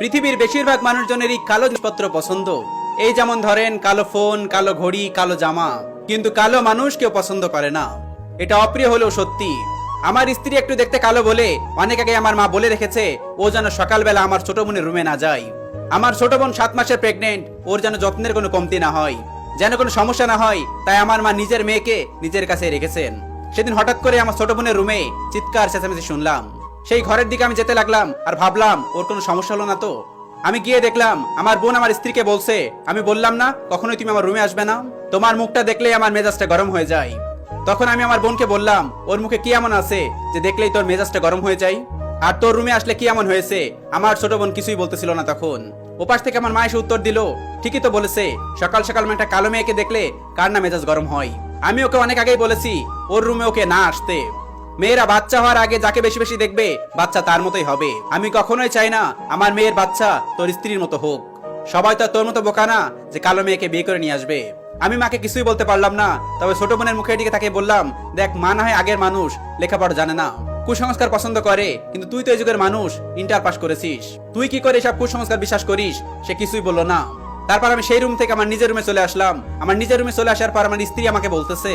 পৃথিবীর বেশিরভাগ মানুষজনেরই কালো জিনিসপত্র পছন্দ। এই যেমন ধরেন কালো ফোন, কালো ঘড়ি, কালো জামা। কিন্তু কালো মানুষ কেউ পছন্দ করে না। এটা অপ্রিয় হলেও সত্যি। আমার স্ত্রী একটু দেখতে কালো বলে অনেক আগে আমার মা বলে রেখেছে ও যেন সকালবেলা আমার ছোট বোনের রুমে না যায়। আমার ছোট বোন 7 মাসের প্রেগনেন্ট, ওর যেন যত্নের কোনো কমতি না হয়, যেন কোনো সমস্যা না হয়, তাই আমার মা নিজের মেয়েকে নিজের কাছে রেখেছেন। সেদিন হঠাৎ করে আমার ছোট বোনের রুমে চিৎকার চেঁচামেচি শুনলাম। সেই ঘরের দিকে আমি যেতে লাগলাম আর ভাবলাম ওর কোনো সমস্যা হলো না তো। আমি গিয়ে দেখলাম আমার বোন আমার স্ত্রীকে বলছে, আমি বললাম না কখনোই তুমি আমার রুমে আসবে না, তোমার মুখটা দেখলেই আমার মেজাজটা গরম হয়ে যায়। তখন আমি আমার বোনকে বললাম, ওর মুখে কি এমন আছে যে দেখলেই তোর মেজাজটা গরম হয়ে যায়? আর তোর রুমে আসলে কি এমন হয়েছে? আমার ছোট বোন কিছুই বলতেছিল না তখন। ওপাশ থেকে আমার মা এসে উত্তর দিল, ঠিকই তো বলেছে, সকাল সকাল একটা কালো মেয়েকে দেখলে কার না মেজাজ গরম হয়। আমি ওকে অনেক আগেই বলেছি ওর রুমে ওকে না আসতে। মেয়েরা বাচ্চা হওয়ার আগে যাকে বেশি বেশি দেখবে বাচ্চা তার মতোই হবে। আমি কখনোই চাই না আমার মেয়ের বাচ্চা তোর স্ত্রীর মতো হোক। সবাই তো তোর মতো বোকা না যে কালো মেয়েকে বিয়ে করে নিয়ে আসবে। আমি মাকে কিছুই বলতে পারলাম না, তবে ছোট বোনের মুখের দিকে তাকে বললাম, দেখ মা না হয় আগের মানুষ, লেখাপড়া জানে না, কুসংস্কার পছন্দ করে, কিন্তু তুই তো এই যুগের মানুষ, ইন্টার পাস করেছিস, তুই কি করে সব কুসংস্কার বিশ্বাস করিস? সে কিছুই বললো না। তারপর আমি সেই রুম থেকে আমার নিজের রুমে চলে আসলাম। আমার নিজের রুমে চলে আসার পর আমার স্ত্রী আমাকে বলতেছে,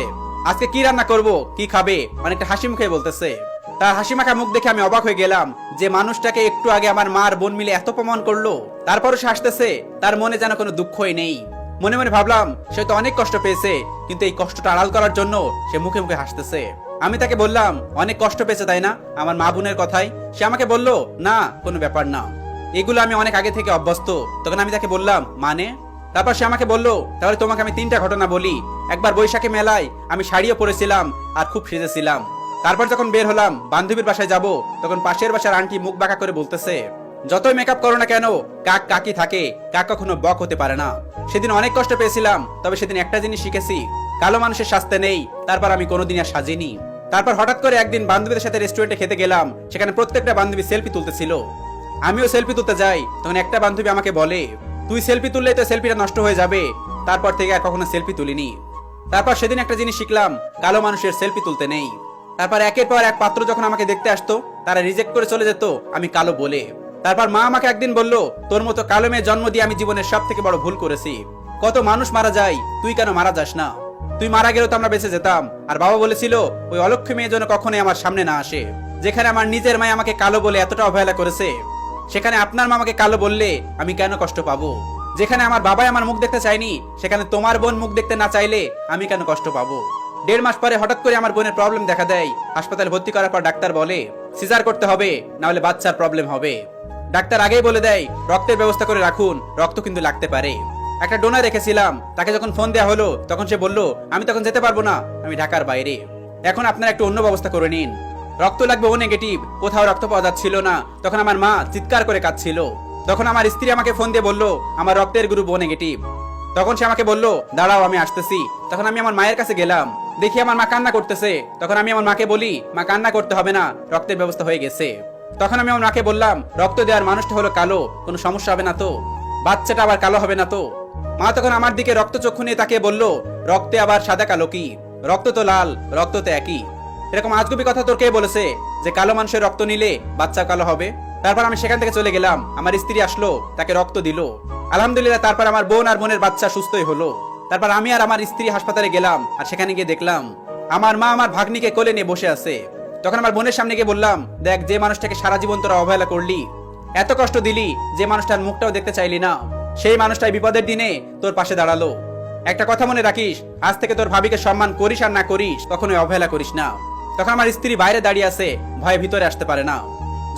আজকে কি রান্না করব, কি খাবে, অনেকটা হাসি মুখে বলতেছে। তার হাসি মাখা মুখ দেখে আমি অবাক হয়ে গেলাম যে মানুষটাকে একটু আগে আমার মার বোন মিলে এত অপমান করলো, তারপরও সে হাসতেছে, তার মনে যেন কোনো দুঃখই নেই। মনে মনে ভাবলাম সে তো অনেক কষ্ট পেয়েছে, কিন্তু এই কষ্টটা আড়াল করার জন্য সে মুখে মুখে হাসতেছে। আমি তাকে বললাম, অনেক কষ্ট পেয়েছে তাই না আমার মা বোনের কথায়? সে আমাকে বলল, না কোনো ব্যাপার না, এগুলো আমি অনেক আগে থেকে অভ্যস্ত। তখন আমি তাকে বললাম, মানে? তারপর সে আমাকে বলল, তাহলে তোমাকে আমি 3টা ঘটনা বলি। একবার বৈশাখী মেলায় আমি শাড়িও পরেছিলাম আর খুব সেজেছিলাম। তারপর যখন বের হলাম বান্ধবীর বাসায় যাব, তখন পাশের বাসার আন্টি মুখ বাঁকা করে বলতেছে, যতই মেকআপ করো না কেন, কাক কাকি থাকে, কাক কখনো বক হতে পারে না। সেদিন অনেক কষ্ট পেয়েছিলাম, তবে সেদিন একটা জিনিস শিখেছি, কালো মানুষের শাস্তি নেই। তারপর আমি কোনোদিন আর সাজিনি। তারপর হঠাৎ করে একদিন বান্ধবীদের সাথে রেস্টুরেন্টে খেতে গেলাম, সেখানে প্রত্যেকটা বান্ধবী সেলফি তুলতেছিল। আমিও সেলফি তুলতে যাই, তখন একটা বান্ধবী আমাকে বলে, তুই সেলফি তুললেই তো সেলফিটা নষ্ট হয়ে যাবে। তারপর থেকে আর কখনো সেলফি তুলিনি। তারপর সেদিন একটা জিনিস শিখলাম, কালো মানুষের সেলফি তুলতে নেই। তারপর একের পর এক পাত্র যখন আমাকে দেখতে আসতো, তারা রিজেক্ট করে চলে যেত আমি কালো বলে। তারপর মা আমাকে একদিন বলল, তোর মতো কালো মেয়ে জন্ম দিয়ে আমি জীবনের সব থেকে বড় ভুল করেছি। কত মানুষ মারা যায়, তুই কেন মারা যাস না? তুই মারা গেলেও তো আমরা বেঁচে যেতাম। আর বাবা বলেছিল ওই অলক্ষ্য মেয়ে যেন কখনোই আমার সামনে না আসে। যেখানে আমার নিজের মা আমাকে কালো বলে এতটা অবহেলা করেছে, সেখানে আপনার মা আমাকে কালো বললে আমি কেন কষ্ট পাবো? যেখানে আমার বাবাই আমার মুখ দেখতে চায়নি, সেখানে তোমার বোন মুখ দেখতে না চাইলে আমি কেন কষ্ট পাবো? 1.5 মাস পরে হঠাৎ করে আমার বোনের প্রবলেম দেখা দেয়। হাসপাতালে ভর্তি করার পর ডাক্তার বলে সিজার করতে হবে, না হলে বাচ্চার প্রবলেম হবে। ডাক্তার আগেই বলে দেয় রক্তের ব্যবস্থা করে রাখুন, রক্ত কিন্তু লাগতে পারে। একটা ডোনার রেখেছিলাম, তাকে যখন ফোন দেওয়া হলো তখন সে বলল, আমি তখন যেতে পারবো না, আমি ঢাকার বাইরে। এখন আপনারা একটু অন্য ব্যবস্থা করে নিন। রক্ত লাগবে ও নেগেটিভ, কোথাও রক্ত পাওয়া যাচ্ছিল না। তখন আমার মা চিৎকার করে কাঁদছিল। তখন আমার স্ত্রী আমাকে ফোন দিয়ে বলল, আমার রক্তের গ্রুপ ও নেগেটিভ। তখন সে আমাকে বলল, দাঁড়াও আমি আসতেছি। তখন আমি আমার মায়ের কাছে গেলাম, দেখি আমার মা কান্না করতেছে। তখন আমি আমার মাকে বলি, মা কান্না করতে হবে না, রক্তের ব্যবস্থা হয়ে গেছে। তখন আমি আমার মাকে বললাম, রক্ত দেওয়ার মানুষটা হলো কালো, কোনো সমস্যা হবে না তো? বাচ্চাটা আবার কালো হবে না তো? মা তখন আমার দিকে রক্ত চক্ষু নিয়ে তাকিয়ে বলল, রক্তে আবার সাদা কালো কি? রক্ত তো লাল, রক্ত তো একই। এরকম আজগুবি কথা তোর কে বলেছে যে কালো মানুষের রক্ত নিলে বাচ্চা কালো হবে? তারপর আমি সেখান থেকে চলে গেলাম। আমার স্ত্রী আসলো, তাকে রক্ত দিল, আলহামদুলিল্লাহ। তারপর আমার বোন আর বোনের বাচ্চা সুস্থই হলো। তারপর আমি আর আমার স্ত্রী হাসপাতালে গেলাম, আর সেখানে গিয়ে দেখলাম আমার মা আমার ভাগ্নিকে কোলে নিয়ে বসে আছে। তখন আমার বোনের সামনে গিয়ে বললাম, দেখ যে মানুষটাকে সারা জীবন তোরা অবহেলা করলি, এত কষ্ট দিলি, যে মানুষটার মুখটাও দেখতে চাইলি না, সেই মানুষটাই বিপদের দিনে তোর পাশে দাঁড়ালো। একটা কথা মনে রাখিস, আজ থেকে তোর ভাবিকে সম্মান করিস আর না করিস, কখনোই অবহেলা করিস না। তখন আমার স্ত্রী বাইরে দাঁড়িয়ে আছে, ভয়ে ভিতরে আসতে পারে না,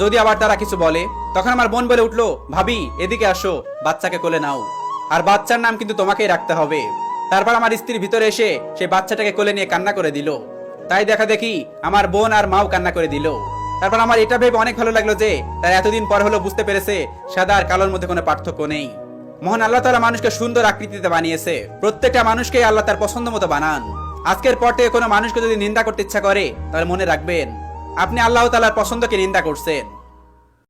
যদি আবার তারা কিছু বলে। তখন আমার বোন বলে উঠলো, ভাবি এদিকে আসো, বাচ্চাকে কোলে নাও, আর বাচ্চার নাম কিন্তু তোমাকেই রাখতে হবে। তারপর আমার স্ত্রী ভিতরে এসে সেই বাচ্চাটাকে কোলে নিয়ে কান্না করে দিল। তাই দেখা দেখি আমার বোন আর মাও কান্না করে দিল। তারপর আমার এটা ভেবে অনেক ভালো লাগলো যে তারা এতদিন পর হলো বুঝতে পেরেছে সাদা আর কালোর মধ্যে কোনো পার্থক্য নেই। মহান আল্লাহ তাআলা মানুষকে সুন্দর আকৃতিতে বানিয়েছে। প্রত্যেকটা মানুষকে আল্লাহ তার পছন্দ মতো বানান। আজকের পর থেকে কোনো মানুষকে যদি নিন্দা করতে ইচ্ছা করে, তাহলে মনে রাখবেন আপনি আল্লাহ তাআলার পছন্দকে নিন্দা করছেন।